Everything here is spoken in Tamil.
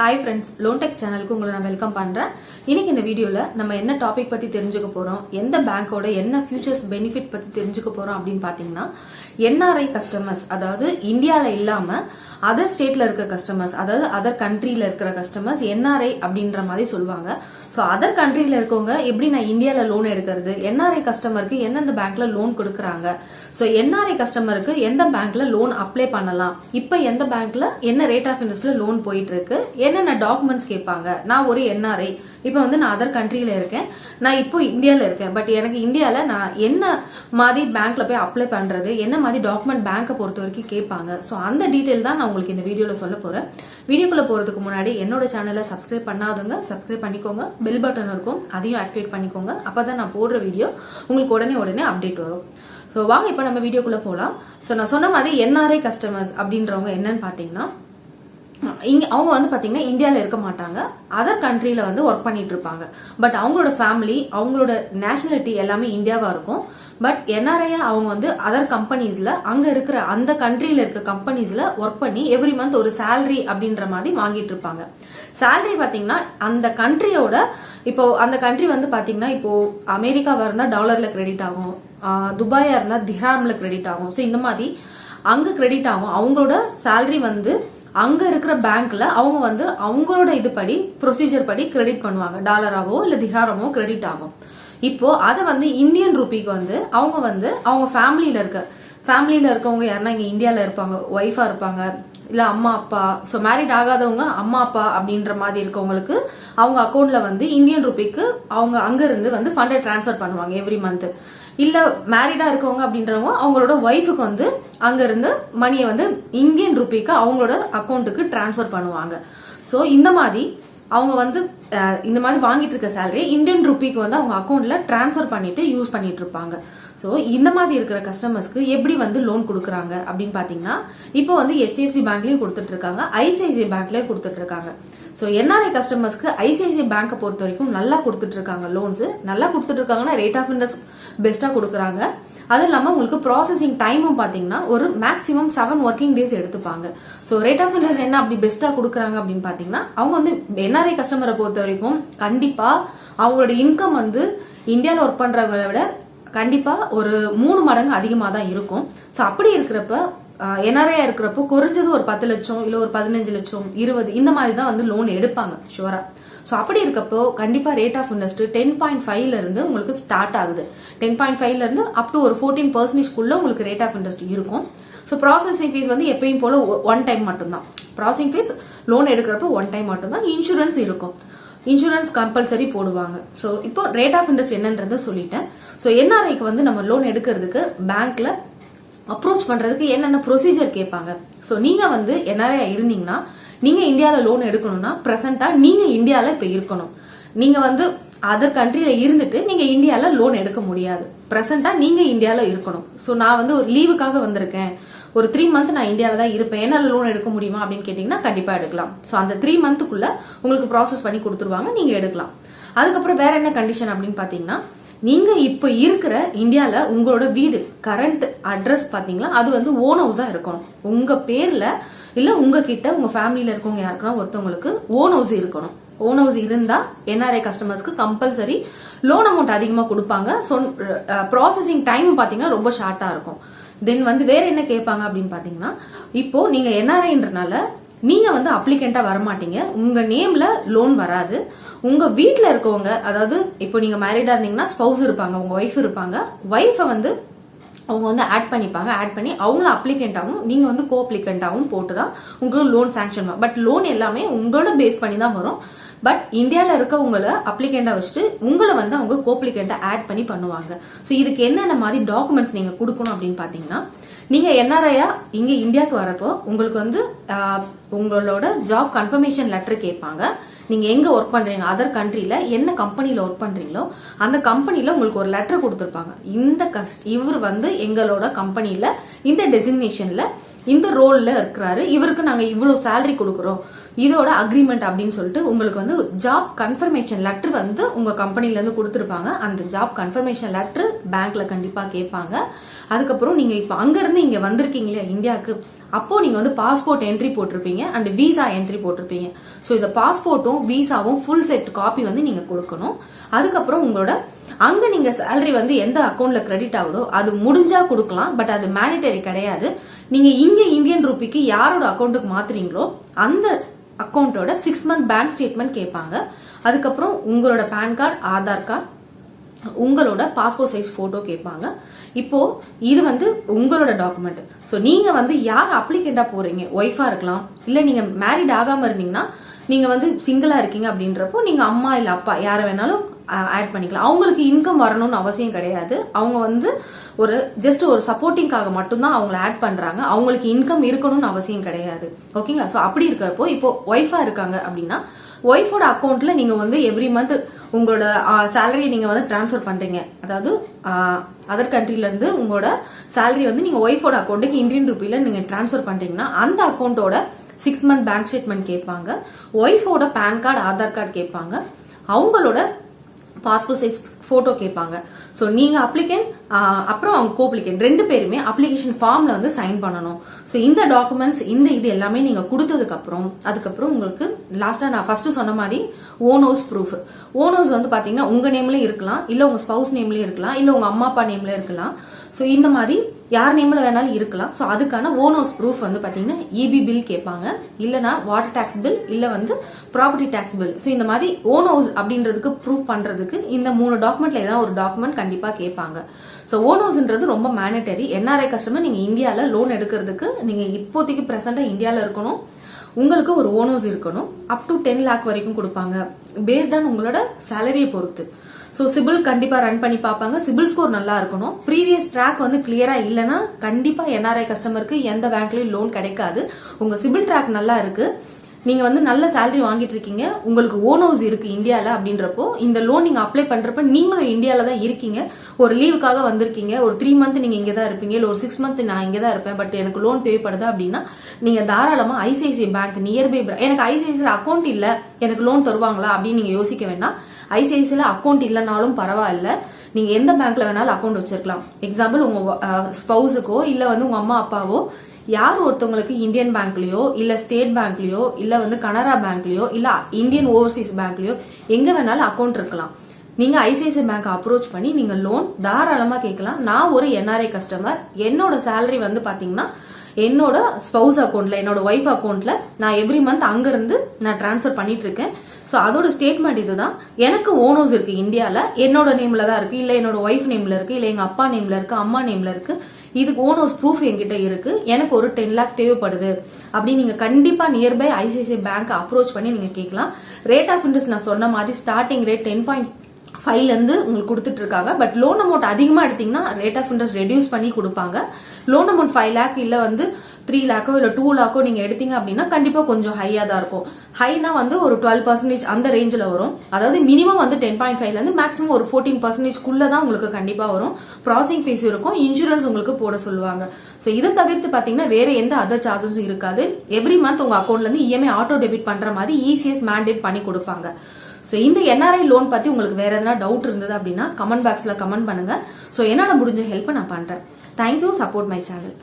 ஹாய் ஃப்ரெண்ட்ஸ், லோன் டெக் சேனலுக்கு உங்களை நான் வெல்கம் பண்ணுறேன். இன்னைக்கு இந்த வீடியோவில் நம்ம என்ன டாபிக் பற்றி தெரிஞ்சுக்க போகிறோம், எந்த பேங்க்கோட என்ன ஃபியூச்சர்ஸ் பெனிஃபிட் பற்றி தெரிஞ்சுக்க போகிறோம் அப்படின்னு பார்த்தீங்கன்னா, என்ஆர்ஐ கஸ்டமர்ஸ், அதாவது இந்தியாவில் இல்லாமல் அதர் ஸ்டேட்டில் இருக்க கஸ்டமர்ஸ், அதாவது அதர் கண்ட்ரியில் இருக்கிற கஸ்டமர்ஸ் என்ஆர்ஐ அப்படின்ற மாதிரி சொல்லுவாங்க. ஸோ அதர் கண்ட்ரியில் இருக்கவங்க எப்படி நான் இந்தியாவில் லோன் எடுக்கிறது, என்ஆர்ஐ கஸ்டமருக்கு எந்தெந்த பேங்க்ல லோன் கொடுக்குறாங்க, ஸோ என்ஆர்ஐ கஸ்டமருக்கு எந்த பேங்க்ல லோன் அப்ளை பண்ணலாம், இப்போ எந்த பேங்க்ல என்ன ரேட் ஆஃப் இன்ட்ரெஸ்ட்ல லோன் போயிட்டு இருக்கு, என்னென்ன டாக்குமெண்ட்ஸ் கேட்பாங்க. நான் ஒரு என்ஆர்ஐ, இப்போ வந்து நான் அதர் கண்ட்ரியில இருக்கேன், நான் இப்போ இந்தியாவில் இருக்கேன், பட் எனக்கு இந்தியாவில் நான் என்ன மாதிரி பேங்க்ல போய் அப்ளை பண்றது, என்ன மாதிரி டாக்குமெண்ட் பேங்கை பொறுத்த வரைக்கும் கேட்பாங்க. ஸோ அந்த டீட்டெயில் தான் நான் உங்களுக்கு இந்த வீடியோவில் சொல்ல போறேன். வீடியோக்குள்ள போறதுக்கு முன்னாடி என்னோட சேனலை சப்ஸ்கிரைப் பண்ணாதவங்க சப்ஸ்கிரைப் பண்ணிக்கோங்க, பெல் பட்டன் இருக்கும் அதையும் ஆக்டிவேட் பண்ணிக்கோங்க. அப்பதான் நான் போடுற வீடியோ உங்களுக்கு உடனே அப்டேட் வரும். ஸோ வாங்க இப்போ நம்ம வீடியோக்குள்ள போகலாம். ஸோ நான் சொன்ன மாதிரி என்ஆர்ஐ கஸ்டமர்ஸ் அப்படின்றவங்க என்னன்னு பார்த்தீங்கன்னா, அவங்க வந்து பாத்தீங்கன்னா இந்தியாவில் இருக்க மாட்டாங்க, அதர் கண்ட்ரியில வந்து ஒர்க் பண்ணிட்டு இருப்பாங்க. பட் அவங்களோட ஃபேமிலி, அவங்களோட நேஷனாலிட்டி எல்லாமே இந்தியாவா இருக்கும். பட் என்ஆர்ஐ அவங்க வந்து அதர் கம்பெனிஸ்ல, அங்க இருக்கிற அந்த கண்ட்ரியில இருக்க கம்பெனிஸ்ல ஒர்க் பண்ணி எவ்ரி மந்த் ஒரு சேலரி அப்படின்ற மாதிரி வாங்கிட்டு இருப்பாங்க. சேலரி பாத்தீங்கன்னா அந்த கண்ட்ரியோட, இப்போ அந்த கண்ட்ரி வந்து பாத்தீங்கன்னா, இப்போ அமெரிக்காவா இருந்தா டாலர்ல கிரெடிட் ஆகும், துபாயா இருந்தா திஹாம்ல கிரெடிட் ஆகும். ஸோ இந்த மாதிரி அங்க கிரெடிட் ஆகும். அவங்களோட சேலரி வந்து அங்க இருக்கிற பேங்க்ல அவங்க வந்து அவங்களோட இதுபடி ப்ரொசீஜர் படி கிரெடிட் பண்ணுவாங்க, டாலராவோ இல்ல திஹாரமோ கிரெடிட் ஆகும். இப்போ அதை வந்து இந்தியன் ரூபிக்கு வந்து அவங்க ஃபேமிலியில இருக்கவங்க யாருன்னா இங்க இந்தியால இருப்பாங்க, ஒய்ஃபா இருப்பாங்க, இல்ல அம்மா அப்பா, ஸோ மேரிட் ஆகாதவங்க அம்மா அப்பா அப்படின்ற மாதிரி இருக்கவங்களுக்கு அவங்க அக்கௌண்ட்ல வந்து இந்தியன் ரூபிக்கு அவங்க அங்க இருந்து வந்து ஃபண்டை டிரான்ஸ்ஃபர் பண்ணுவாங்க எவ்ரி மந்த். இல்ல மேரிடா இருக்கவங்க அப்படின்றவங்க அவங்களோட ஒய்ஃபுக்கு வந்து அங்க இருந்து மணியை வந்து இந்தியன் ரூபிக்கு அவங்களோட அக்கௌண்ட்டுக்கு டிரான்ஸ்ஃபர் பண்ணுவாங்க. ஸோ இந்த மாதிரி அவங்க வந்து இந்த மாதிரி வாங்கிட்டு இருக்க சேலரி இந்தியன் ரூபிக்கு வந்து அவங்க அக்கௌண்ட்ல டிரான்ஸ்ஃபர் பண்ணிட்டு யூஸ் பண்ணிட்டு இருப்பாங்க. ஸோ இந்த மாதிரி இருக்கிற கஸ்டமர்ஸ்க்கு எப்படி வந்து லோன் கொடுக்குறாங்க அப்படின்னு பாத்தீங்கன்னா, இப்போ வந்து HDFC பேங்க்லயும் கொடுத்துட்டு இருக்காங்க, ICICI பேங்க்லயும் கொடுத்துட்டு இருக்காங்க. ஸோ என்ஆர்ஐ கஸ்டமர்ஸ்க்கு ICICI பேங்கை பொறுத்த வரைக்கும் நல்லா கொடுத்துட்டு இருக்காங்க. லோன்ஸ் நல்லா கொடுத்துட்டு இருக்காங்கன்னா ரேட் ஆஃப் இன்ட்ரெஸ்ட் பெஸ்டா கொடுக்குறாங்க. அது இல்லாம உங்களுக்கு ப்ராசஸிங் டைமும் பாத்தீங்கன்னா ஒரு மேக்ஸிமம் 7 ஒர்க்கிங் டேஸ் எடுத்துப்பாங்க. ஸோ ரேட் ஆஃப் இன்ட்ரெஸ்ட் என்ன அப்படி பெஸ்டா கொடுக்குறாங்க அப்படின்னு பாத்தீங்கன்னா, அவங்க வந்து என்ஆர்ஐ கஸ்டமரை பொறுத்த வரைக்கும் கண்டிப்பா அவங்களோட இன்கம் வந்து இந்தியாவில் ஒர்க் பண்றவங்களை விட கண்டிப்பா ஒரு 3 மடங்கு அதிகமாக தான் இருக்கும். ஸோ அப்படி இருக்கிறப்ப என்ஆர்ஐ இருக்கிறப்போ குறைஞ்சது ஒரு 10 லட்சம் இல்ல ஒரு 15 லட்சம் 20 இந்த மாதிரி தான் வந்து லோன் எடுப்பாங்க ஷுவரா. ஸோ அப்படி இருக்கப்போ கண்டிப்பா ரேட் ஆஃப் இன்ட்ரெஸ்ட் 10.5ல இருந்து உங்களுக்கு ஸ்டார்ட் ஆகுது. 10.5ல இருந்து அப் டு ஒரு 14% உங்களுக்கு ரேட் ஆஃப் இன்ட்ரெஸ்ட் இருக்கும். ஸோ ப்ராசஸிங் ஃபீஸ் வந்து எப்பயும் போல ஒன் டைம் மட்டும்தான். ப்ராசஸிங் ஃபீஸ் லோன் எடுக்கிறப்போ ஒன் டைம் மட்டும்தான். இன்சூரன்ஸ் இருக்கும், இன்சூரன்ஸ் கம்பல்சரி போடுவாங்க. ஸோ இப்போ ரேட் ஆஃப் இன்ட்ரெஸ்ட் என்னன்றதை சொல்லிட்டேன். ஸோ என்ஆர்ஐக்கு வந்து நம்ம லோன் எடுக்கிறதுக்கு பேங்க்ல அப்ரோச் பண்றதுக்கு என்னென்ன ப்ரொசீஜர் கேட்பாங்க. ஸோ நீங்க வந்து என்ஆர்ஐ இருந்தீங்கன்னா, நீங்க இந்தியாவில் லோன் எடுக்கணும்னா பிரசன்டா நீங்க இந்தியாவில் இப்ப இருக்கணும். நீங்க வந்து அதர் கண்ட்ரியில இருந்துட்டு நீங்க இந்தியாவில் லோன் எடுக்க முடியாது. பிரசன்டா நீங்க இந்தியாவில் இருக்கணும். ஸோ நான் வந்து ஒரு லீவுக்காக வந்திருக்கேன், ஒரு 3 மந்த் நான் இந்தியாவில் தான் இருப்பேன், என்னால லோன் எடுக்க முடியுமா அப்படின்னு கேட்டீங்கன்னா கண்டிப்பா எடுக்கலாம். ஸோ அந்த 3 மந்த்துக்குள்ள உங்களுக்கு ப்ராசஸ் பண்ணி கொடுத்துருவாங்க, நீங்க எடுக்கலாம். அதுக்கப்புறம் வேற என்ன கண்டிஷன் அப்படின்னு பாத்தீங்கன்னா, நீங்க இப்ப இருக்கிற இந்தியால உங்களோட வீடு கரண்ட் அட்ரஸ் பாத்தீங்களா, அது வந்து ஓன் ஹவுஸா இருக்கணும். உங்க பேர்ல இல்ல உங்ககிட்ட உங்க ஃபேமிலியில இருக்கவங்க யாருக்குன்னா ஒருத்தவங்களுக்கு ஓன் ஹவுஸ் இருக்கணும். ஓன் ஹவுஸ் இருந்தா என்ஆர்ஐ கஸ்டமர்ஸ்க்கு கம்பல்சரி லோன் அமௌண்ட் அதிகமா கொடுப்பாங்க. ஸோ ப்ராசஸிங் டைம் பாத்தீங்கன்னா ரொம்ப ஷார்ட்டா இருக்கும். தென் வந்து வேற என்ன கேட்பாங்க அப்படின்னு பாத்தீங்கன்னா, இப்போ நீங்க என்ஆர்ஐன்றனால நீங்க வந்து அப்ளிகண்டா வரமாட்டீங்க, உங்க நேம்ல லோன் வராது. உங்க வீட்டுல இருக்கவங்க, அதாவது இப்போ நீங்க மேரிடா இருந்தீங்கன்னா ஸ்பௌஸ் இருப்பாங்க, உங்க ஒய்ஃப் இருப்பாங்க, ஒய்ஃபை வந்து அவங்க வந்து ஆட் பண்ணிப்பாங்க. ஆட் பண்ணி அவங்கள அப்ளிகண்டாவும் நீங்க வந்து கோ அப்ளிகண்டாவும் போட்டுதான் உங்களுக்கு லோன் சாங்ஷன். பட் லோன் எல்லாமே உங்களோட பேஸ் பண்ணி தான் வரும். பட் இந்தியாவில் இருக்க உங்களை அப்ளிகண்டா வச்சுட்டு உங்களை வந்து அவங்க கோப்ளிகண்டா ஆட் பண்ணி பண்ணுவாங்க. ஸோ இதுக்கு என்னென்ன மாதிரி டாக்குமெண்ட்ஸ் நீங்க கொடுக்கணும் அப்படின்னு பாத்தீங்கன்னா, நீங்க என்ஆர்ஐயா இங்க இந்தியாவுக்கு வரப்போ உங்களுக்கு வந்து உங்களோட ஜாப் கன்ஃபர்மேஷன் லெட்டர் கேட்பாங்க. நீங்க எங்க ஒர்க் பண்றீங்க, அதர் கண்ட்ரில என்ன கம்பெனில ஒர்க் பண்றீங்களோ அந்த கம்பெனில உங்களுக்கு ஒரு லெட்டர் கொடுத்துருப்பாங்க. இவர் வந்து எங்களோட கம்பெனில இந்த டெசிக்னேஷன்ல இந்த ரோல்ல இருக்கிறாரு, இவருக்கு நாங்க இவ்வளவு சேலரி கொடுக்குறோம், இதோட அக்ரிமெண்ட் அப்படின்னு சொல்லிட்டு உங்களுக்கு வந்து ஜாப் கன்ஃபர்மேஷன் லெட்டர் வந்து உங்க கம்பெனில இருந்து கொடுத்துருப்பாங்க. அந்த ஜாப் கன்ஃபர்மேஷன் லெட்டர் பேங்க்ல கண்டிப்பா கேட்பாங்க. அதுக்கப்புறம் நீங்க இப்ப அங்க இருந்து இங்க வந்திருக்கீங்களா இந்தியாவுக்கு, அப்போ நீங்க வந்து பாஸ்போர்ட் என்ட்ரி போட்டிருப்பீங்க அண்ட் விசா என்ட்ரி போட்டிருப்பீங்க. ஸோ இந்த பாஸ்போர்ட்டும் விசாவும் ஃபுல் செட் காப்பி வந்து நீங்க கொடுக்கணும். அதுக்கப்புறம் உங்களோட அங்க நீங்க சேலரி வந்து எந்த அக்கௌண்ட்ல கிரெடிட் ஆகுதோ அது முடிஞ்சா கொடுக்கலாம், பட் அது மேனிட்டரி கிடையாது. நீங்க இங்க இந்தியன் ரூபிக்கு யாரோட அக்கௌண்ட்டுக்கு மாத்துறீங்களோ அந்த அக்கௌண்ட்டோட 6 மந்த் பேங்க் ஸ்டேட்மெண்ட் கேட்பாங்க. அதுக்கப்புறம் உங்களோட பேன் கார்டு, ஆதார் கார்டு, உங்களோட பாஸ்போர்ட் சைஸ் போட்டோ கேட்பாங்க. இப்போ இது வந்து உங்களோட டாக்குமெண்ட். ஸோ நீங்க வந்து யார் அப்ளிகண்டா போறீங்க, ஒய்ஃபா இருக்கலாம், இல்ல நீங்க மேரிட் ஆகாம இருந்தீங்கன்னா நீங்க வந்து சிங்கிளா இருக்கீங்க அப்படின்றப்போ நீங்க அம்மா இல்ல அப்பா யாரை வேணாலும் ஆட் பண்ணிக்கலாம். அவங்களுக்கு இன்கம் வரணும்னு அவசியம் கிடையாது. அவங்க வந்து ஒரு ஜஸ்ட் ஒரு சப்போர்ட்டிங்காக மட்டும்தான் அவங்கள ஆட் பண்றாங்க. அவங்களுக்கு இன்கம் இருக்கணும்னு அவசியம் கிடையாது. ஓகேங்களா? ஸோ அப்படி இருக்கிறப்போ இப்போ ஒய்ஃபா இருக்காங்க அப்படின்னா ஒய்ஃபோட அக்கௌண்ட்ல நீங்க வந்து எவ்ரி மந்த் உங்களோட சேலரியை நீங்க வந்து டிரான்ஸ்ஃபர் பண்றீங்க. அதாவது அதர் கண்ட்ரில இருந்து உங்களோட சேலரி வந்து நீங்க ஒய்ஃபோட அக்கௌண்ட்டுக்கு இந்தியன் ரூபில நீங்க டிரான்ஸ்ஃபர் பண்றீங்கன்னா அந்த அக்கௌண்ட்டோட 6 மந்த் பேங்க் ஸ்டேட்மெண்ட் கேட்பாங்க. ஒய்ஃபோட பேன் கார்டு, ஆதார் கார்டு கேட்பாங்க. அவங்களோட பாஸ்போர்ட் சைஸ் போட்டோ கேட்பாங்க. ஸோ நீங்க அப்ளிகன்ட் அப்புறம் அவங்க கோப்ளிகன்ட் 2 பேருமே அப்ளிகேஷன் ஃபார்ம்ல வந்து சைன் பண்ணணும். ஸோ இந்த டாக்குமெண்ட்ஸ் இது எல்லாமே நீங்க கொடுத்ததுக்கு அப்புறம் அதுக்கப்புறம் உங்களுக்கு லாஸ்டா நான் ஃபர்ஸ்ட் சொன்ன மாதிரி own house proof. Own house வந்து பாத்தீங்கன்னா உங்க நேம்ல இருக்கலாம், இல்ல உங்க ஸ்பவுஸ் நேம்ல இருக்கலாம், இல்ல உங்க அம்மா அப்பா நேம்ல இருக்கலாம். ஸோ இந்த மாதிரி யார் நேம்ல வேணாலும் இருக்கலாம். ஸோ அதுக்கான ஓன் ஹவுஸ் ப்ரூஃப் வந்து பாத்தீங்கன்னா இபி பில் கேட்பாங்க, இல்லனா வாட்டர் டாக்ஸ் பில், இல்ல வந்து ப்ராப்பர்ட்டி டாக்ஸ் பில். ஸோ இந்த மாதிரி ஓன் ஹவுஸ் அப்படின்றதுக்கு ப்ரூஃப் பண்றதுக்கு இந்த 3 டாக்குமெண்ட்ல ஏதாவது ஒரு டாக்குமெண்ட் கண்டிப்பா கேட்பாங்க. ஸோ ஓன் ஹவுஸ்ன்றது ரொம்ப மேண்டட்டரி. என்ஆர்ஐ கஸ்டமர் நீங்க இந்தியால லோன் எடுக்கிறதுக்கு நீங்க இப்போதைக்கு பிரசண்டா இந்தியால இருக்கணும், உங்களுக்கு ஒரு ஓன் ஹவுஸ் இருக்கணும். அப் டு 10 லேக் வரைக்கும் கொடுப்பாங்க, பேஸ்ட் ஆன் உங்களோட சேலரியை பொறுத்து. ஸோ சிபில் கண்டிப்பா ரன் பண்ணி பார்ப்பாங்க. சிபில் ஸ்கோர் நல்லா இருக்கணும். ப்ரீவியஸ் ட்ராக் வந்து கிளியரா இல்லைன்னா கண்டிப்பா என்ஆர்ஐ கஸ்டமருக்கு எந்த பேங்க்லயும் லோன் கிடைக்காது. உங்க சிபில் ட்ராக் நல்லா இருக்கு, நீங்க வந்து நல்ல சேலரி வாங்கிட்டு இருக்கீங்க, உங்களுக்கு ஓன் ஹவுஸ் இருக்கு இந்தியால அப்படின்றப்போ இந்த லோன் நீங்க அப்ளை பண்றப்ப நீங்களும் இந்தியால தான் இருக்கீங்க, ஒரு லீவுக்காக வந்திருக்கீங்க, ஒரு 3 மந்த் நீங்க இங்க தான் இருப்பீங்க, இல்ல ஒரு 6 மந்த் நான் இங்க தான் இருப்பேன், பட் எனக்கு லோன் தேவைப்படுது அப்படின்னா நீங்க தாராளமா ஐசிஐசிஐ பேங்க் நியர்பை, எனக்கு ஐசிஐசிஐ அக்கௌண்ட் இல்ல எனக்கு லோன் தருவாங்களா அப்படின்னு நீங்க யோசிக்க வேண்டாம். ஐசிஐசிஐல அக்கௌண்ட் இல்லைனாலும் பரவாயில்ல, நீங்க எந்த பேங்க்ல வேணாலும் அக்கௌண்ட் வச்சிருக்கலாம். எக்ஸாம்பிள் உங்க ஸ்பவுஸுக்கோ இல்ல வந்து உங்க அம்மா அப்பாவோ யார் ஒருத்தவங்களுக்கு இந்தியன் பேங்க்லயோ இல்ல ஸ்டேட் பேங்க்லயோ இல்ல வந்து கனரா பேங்க்லயோ இல்ல இந்தியன் ஓவர்சீஸ் பேங்க்லயோ எங்க வேணாலும் அக்கௌண்ட் இருக்கலாம். நீங்க ஐசிஐசிஐ பேங்க் அப்ரோச் பண்ணி நீங்க லோன் தாராளமா கேட்கலாம். நான் ஒரு என்ஆர்ஐ கஸ்டமர், என்னோட சேலரி வந்து பாத்தீங்கன்னா என்னோட ஸ்பவுஸ் அக்கௌண்ட்ல, என்னோட ஒய்ஃப் அக்கௌண்ட்ல நான் எவ்ரி மந்த் அங்கிருந்து நான் டிரான்ஸ்ஃபர் பண்ணிட்டு இருக்கேன். ஸோ அதோட ஸ்டேட்மெண்ட் இதுதான். எனக்கு ஓன் ஹவுஸ் இருக்கு இந்தியால, என்னோட நேம்ல தான் இருக்கு, இல்ல என்னோட ஒய்ஃப் நேம்ல இருக்கு, இல்ல எங்க அப்பா நேம்ல இருக்கு, அம்மா நேம்ல இருக்கு, இதுக்கு ஓன் ஹவுஸ் ப்ரூஃப் என்கிட்ட இருக்கு, எனக்கு ஒரு 10 லேக் தேவைப்படுது அப்படின்னு நீங்க கண்டிப்பா நியர்பை ஐசிஐசிஐ பேங்க் அப்ரோச் பண்ணி நீங்க கேட்கலாம். ரேட் ஆஃப் இன்ட்ரெஸ்ட் நான் சொன்ன மாதிரி ஸ்டார்டிங் ரேட் 10.5 இருந்து உங்களுக்கு கொடுத்துட்டு இருக்காங்க. பட் லோன் அமௌண்ட் அதிகமா எடுத்தீங்கன்னா ரேட் ஆஃப் இன்ட்ரெஸ்ட் ரெடியூஸ் பண்ணி கொடுப்பாங்க. லோன் அமௌண்ட் 5 லேக் இல்ல வந்து 3 லேக்கோ இல்ல 2 லேக்கோ நீங்க எடுத்தீங்க அப்படின்னா கண்டிப்பா கொஞ்சம் ஹையா தான் இருக்கும். ஹைனா வந்து ஒரு 12% அந்த ரேஞ்சில் வரும். அதாவது மினிமம் வந்து 10.5 இருந்து மேக்ஸிமம் ஒரு 14% தான் உங்களுக்கு கண்டிப்பா வரும். ப்ராசஸிங் ஃபீஸ் இருக்கும், இன்சூரன்ஸ் உங்களுக்கு போட சொல்லுவாங்க. ஸோ இதை தவிர்த்து பாத்தீங்கன்னா வேற எந்த அதர் சார்ஜஸும் இருக்காது. எவ்ரி மந்த் உங்க அக்கௌண்ட்ல இருந்து இஎம்ஐ ஆட்டோ டெபிட் பண்ற மாதிரி இசிஎஸ் மேண்டேட் பண்ணி கொடுப்பாங்க. ஸோ இந்த என்ஆர்ஐ லோன் பத்தி உங்களுக்கு வேற எதனா டவுட் இருந்தது அப்படின்னா கமெண்ட் பாக்ஸ்ல கமெண்ட் பண்ணுங்க. ஸோ என்னால முடிஞ்ச ஹெல்ப் நான் பண்றேன். Thank you, support my channel.